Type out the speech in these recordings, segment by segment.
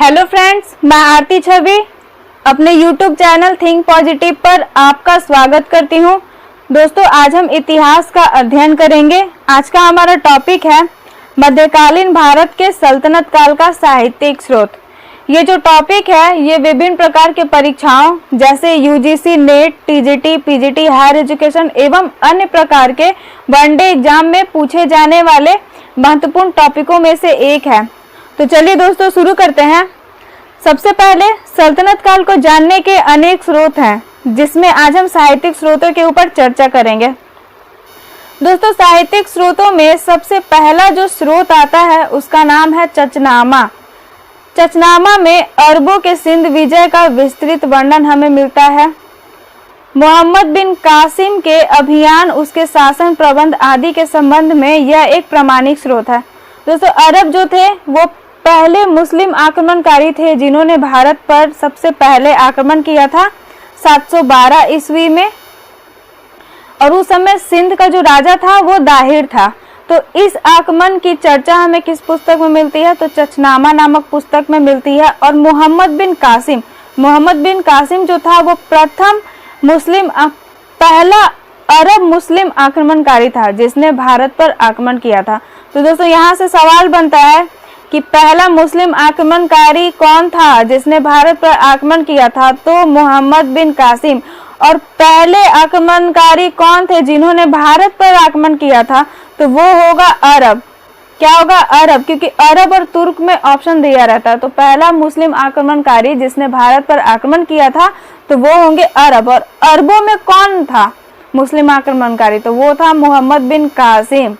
Hello friends, मैं आरती छवि अपने YouTube channel think positive पर आपका स्वागत करती हूं। दोस्तों, आज हम इतिहास का अध्ययन करेंगे। आज का हमारा टॉपिक है मध्यकालीन भारत के सल्तनत काल का साहित्यिक स्रोत। ये जो टॉपिक है ये विभिन्न प्रकार के परीक्षाओं जैसे UGC, NET, TGT, PGT, higher education एवं अन्य प्रकार के वनडे एग्जाम में पूछे जाने वाले महत्वपूर्ण टॉपिकों में से एक है। तो चलिए दोस्तों शुरू करते हैं। सबसे पहले सल्तनत काल को जानने के अनेक स्रोत हैं, जिसमें आज हम साहित्यिक स्रोतों के ऊपर चर्चा करेंगे। दोस्तों, साहित्यिक स्रोतों में सबसे पहला जो स्रोत आता है उसका नाम है चचनामा। चचनामा में अरबों के सिंध विजय का विस्तृत वर्णन हमें मिलता है। मोहम्मद बिन कासिम के अभियान, उसके शासन प्रबंध आदि के संबंध में यह एक प्रामाणिक स्रोत है। दोस्तों, अरब जो थे वो पहले मुस्लिम आक्रमणकारी थे जिन्होंने भारत पर सबसे पहले आक्रमण किया था 712 ईस्वी में, और उस समय सिंध का जो राजा था वो दाहिर था। तो इस आक्रमण की चर्चा हमें किस पुस्तक में मिलती है? तो चचनामा नामक पुस्तक में मिलती है। और मोहम्मद बिन कासिम जो था वो प्रथम पहला अरब मुस्लिम आक्रमणकारी था जिसने भारत पर आक्रमण किया था। तो दोस्तों, यहाँ से सवाल बनता है कि पहला मुस्लिम आक्रमणकारी कौन था जिसने भारत पर आक्रमण किया था? तो मोहम्मद बिन कासिम। और पहले आक्रमणकारी कौन थे जिन्होंने भारत पर आक्रमण किया था? तो वो होगा अरब। क्या होगा? अरब, क्योंकि अरब और तुर्क में ऑप्शन दिया रहता है। तो पहला मुस्लिम आक्रमणकारी जिसने भारत पर आक्रमण किया था तो वो होंगे अरब। और अरबों में कौन था मुस्लिम आक्रमणकारी? तो वो था मोहम्मद बिन कासिम।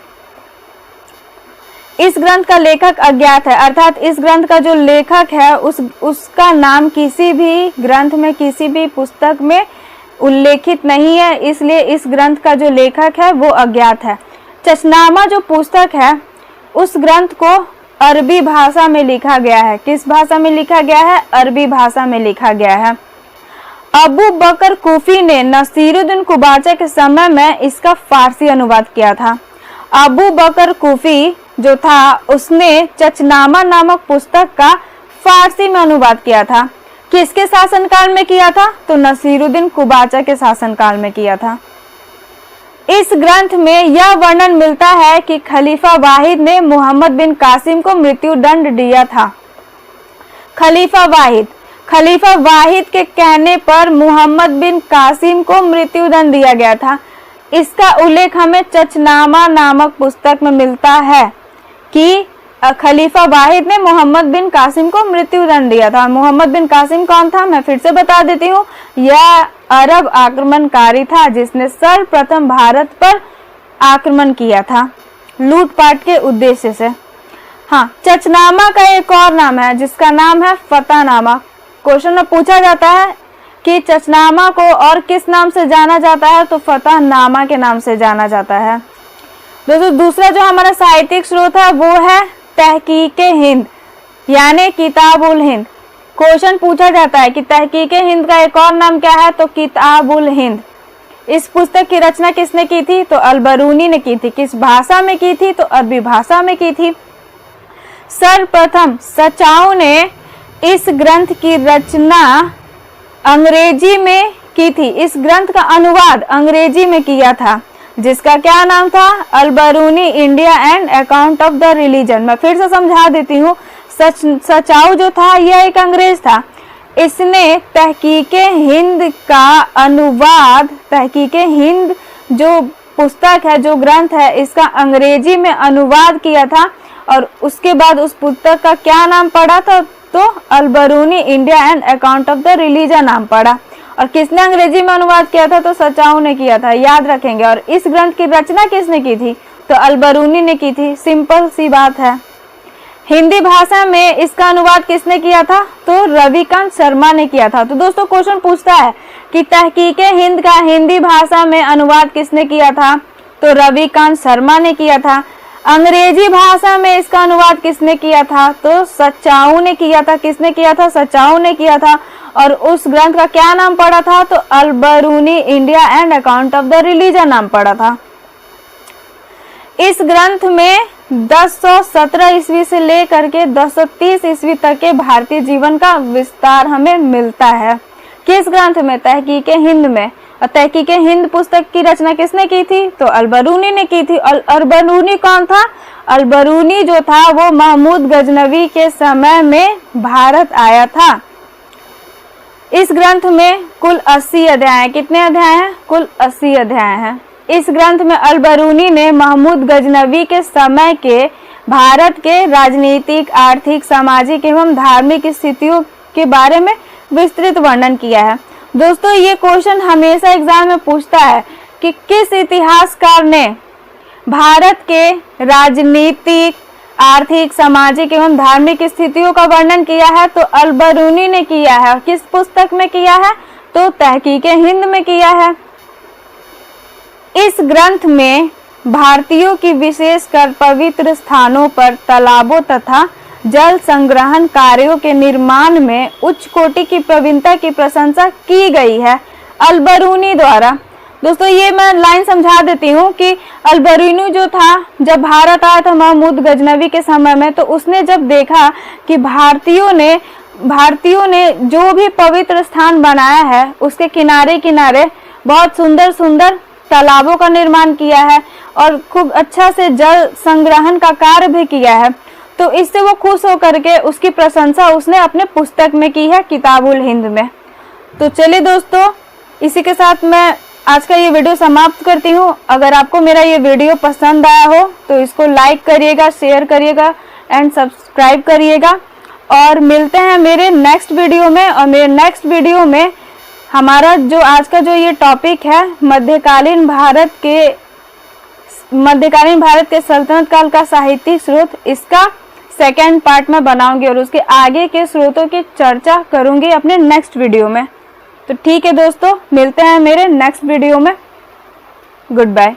इस ग्रंथ का लेखक अज्ञात है, अर्थात इस ग्रंथ का जो लेखक है उसका नाम किसी भी ग्रंथ में, किसी भी पुस्तक में उल्लेखित नहीं है, इसलिए इस ग्रंथ का जो लेखक है वो अज्ञात है। चचनामा जो पुस्तक है उस ग्रंथ को अरबी भाषा में लिखा गया है। किस भाषा में लिखा गया है? अरबी भाषा में लिखा गया है। अबू बकर कूफी ने नसीरुद्दीन कुबाचा के समय में इसका फारसी अनुवाद किया था। अबू बकर कूफी जो था उसने चचनामा नामक पुस्तक का फारसी में अनुवाद किया था। किसके शासनकाल में किया था? तो नसीरुद्दीन कुबाचा के शासनकाल में किया था। इस ग्रंथ में यह वर्णन मिलता है कि खलीफा वाहिद ने मोहम्मद बिन कासिम को मृत्यु दंड दिया था। खलीफा वाहिद के कहने पर मोहम्मद बिन कासिम को मृत्यु दंड दिया गया था। इसका उल्लेख हमें चचनामा नामक पुस्तक में मिलता है कि खलीफा वाहिद ने मोहम्मद बिन कासिम को मृत्यु दंड दिया था। मोहम्मद बिन कासिम कौन था? मैं फिर से बता देती हूँ, यह अरब आक्रमणकारी था जिसने सर्वप्रथम भारत पर आक्रमण किया था लूटपाट के उद्देश्य से। हाँ, चचनामा का एक और नाम है जिसका नाम है फतहनामा। क्वेश्चन में पूछा जाता है कि चचनामा को और किस नाम से जाना जाता है? तो फतहनामा के नाम से जाना जाता है। दोस्तों, दूसरा जो हमारा साहित्यिक स्रोत है वो है तहकीके हिंद यानी किताब उल हिंद। क्वेश्चन पूछा जाता है कि तहकीके हिंद का एक और नाम क्या है? तो किताब उल हिंद। इस पुस्तक की रचना किसने की थी? तो अल-बरूनी ने की थी। किस भाषा में की थी? तो अरबी भाषा में की थी। सर्वप्रथम सचाऊ ने इस ग्रंथ की रचना अंग्रेजी में की थी। इस ग्रंथ का अनुवाद अंग्रेजी में किया था जिसका क्या नाम था? Al-Biruni India and account of the religion. मैं फिर से समझा देती हूँ, सचाऊ जो था यह एक अंग्रेज था। इसने तहकीके हिंद का अनुवाद, तहकीके हिंद जो पुस्तक है, जो ग्रंथ है, इसका अंग्रेजी में अनुवाद किया था। और उसके बाद उस पुस्तक का क्या नाम पड़ा था? तो Al-Biruni India and account of the religion नाम पड़ा। और किसने अंग्रेजी में अनुवाद किया था? तो सचाऊ ने किया था, याद रखेंगे। और इस ग्रंथ की रचना किसने की थी? तो अल-बरूनी ने की थी। सिंपल सी बात है। हिंदी भाषा में इसका अनुवाद किसने किया था? तो रविकांत शर्मा ने किया था। तो दोस्तों, क्वेश्चन पूछता है कि तहकीके हिंद का हिंदी भाषा में अनुवाद किसने किया था? तो रविकांत शर्मा ने किया था। अंग्रेजी भाषा में इसका अनुवाद किसने किया था? तो सचाऊ ने किया था। किसने किया था? सचाऊ ने किया था। और उस ग्रंथ का क्या नाम पड़ा था? तो Al-Biruni India and account of the religion नाम पड़ा था। इस ग्रंथ में 1017 ईस्वी से लेकर के 1030 ईस्वी तक के भारतीय जीवन का विस्तार हमें मिलता है। किस ग्रंथ में? तहकीके हिंद में। और तहकीके हिंद पुस्तक की रचना किसने की थी? तो अल-बरूनी ने की थी। और अल-बरूनी कौन था? अल-बरूनी जो था वो महमूद गजनवी के समय में भारत आया था। इस ग्रंथ में कुल 80 अध्याय हैं। कितने अध्याय हैं? कुल 80 अध्याय हैं। इस ग्रंथ में अल-बरूनी ने महमूद गजनवी के समय के भारत के राजनीतिक, आर्थिक, सामाजिक एवं धार्मिक स्थितियों के बारे में विस्तृत वर्णन किया है। दोस्तों, ये क्वेश्चन हमेशा एग्जाम में पूछता है कि किस इतिहासकार ने भारत के राजनीतिक, आर्थिक, सामाजिक एवं धार्मिक स्थितियों का वर्णन किया है? तो अल-बरूनी ने किया है। किस पुस्तक में किया है? तो तहकीके हिंद में किया है। इस ग्रंथ में भारतीयों की विशेषकर पवित्र स्थानों पर तालाबों तथा जल संग्रहण कार्यों के निर्माण में उच्च कोटि की प्रवीणता की प्रशंसा की गई है अल-बरूनी द्वारा। दोस्तों, ये मैं लाइन समझा देती हूँ कि अल-बरूनी जो था, जब भारत आया था महमूद गजनवी के समय में, तो उसने जब देखा कि भारतीयों ने जो भी पवित्र स्थान बनाया है उसके किनारे किनारे बहुत सुंदर सुंदर तालाबों का निर्माण किया है और खूब अच्छा से जल संग्रहण का कार्य भी किया है, तो इससे वो खुश होकर के उसकी प्रशंसा उसने अपने पुस्तक में की है, किताबुल हिंद में। तो चलिए दोस्तों, इसी के साथ मैं आज का ये वीडियो समाप्त करती हूँ। अगर आपको मेरा ये वीडियो पसंद आया हो तो इसको लाइक करिएगा, शेयर करिएगा एंड सब्सक्राइब करिएगा। और मिलते हैं मेरे नेक्स्ट वीडियो में। और मेरे नेक्स्ट वीडियो में हमारा जो आज का जो ये टॉपिक है, मध्यकालीन भारत के सल्तनत काल का साहित्यिक स्रोत, इसका सेकेंड पार्ट में बनाऊंगी और उसके आगे के स्रोतों की चर्चा करूंगी अपने नेक्स्ट वीडियो में। तो ठीक है दोस्तों, मिलते हैं मेरे नेक्स्ट वीडियो में। Good bye.